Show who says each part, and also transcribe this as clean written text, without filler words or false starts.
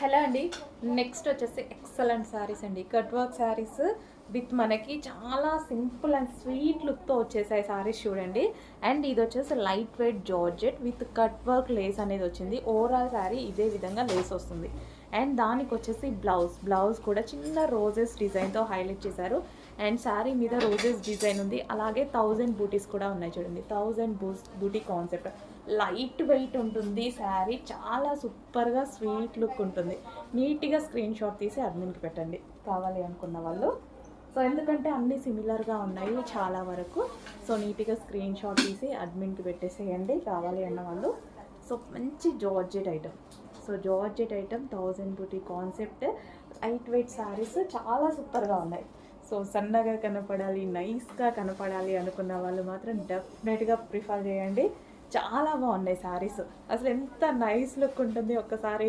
Speaker 1: Hello అండి. Next వచ్చేసి excellent saris అండి. కట్ వర్క్ శారీస్ విత్ మనకి చాలా సింపుల్ అండ్ స్వీట్ లుక్తో వచ్చేసాయి శారీస్ చూడండి. అండ్ ఇది వచ్చేసి light weight georgette with cut work lace అనేది వచ్చింది. ఓవరాల్ శారీ ఇదే విధంగా లేస్ వస్తుంది. అండ్ దానికి వచ్చేసి బ్లౌజ్ కూడా చిన్న రోజెస్ డిజైన్తో హైలైట్ చేశారు. అండ్ శారీ మీద రోజెస్ డిజైన్ ఉంది. అలాగే 1000 బూటీస్ కూడా ఉన్నాయి చూడండి. 1000 బూటీ కాన్సెప్ట్. లైట్ వెయిట్ ఉంటుంది శారీ. చాలా సూపర్గా స్వీట్ లుక్ ఉంటుంది. నీట్గా స్క్రీన్ షాట్ తీసి అడ్మిన్కి పెట్టండి కావాలి అనుకున్న వాళ్ళు. సో ఎందుకంటే అన్నీ సిమిలర్గా ఉన్నాయి చాలా వరకు. సో నీట్గా స్క్రీన్ షాట్ తీసి అడ్మిన్కి పెట్టేసేయండి కావాలి అన్న వాళ్ళు. సో మంచి georgette item. So georgette item 1000 బూటీ కాన్సెప్ట్ లైట్ వెయిట్ శారీస్ చాలా సూపర్గా ఉన్నాయి. సో సన్నగా కనపడాలి, నైస్గా కనపడాలి అనుకున్న వాళ్ళు మాత్రం డెఫినెట్గా ప్రిఫర్ చేయండి. చాలా బాగున్నాయి శారీస్. అసలు ఎంత నైస్ లుక్ ఉంటుంది ఒక్కసారి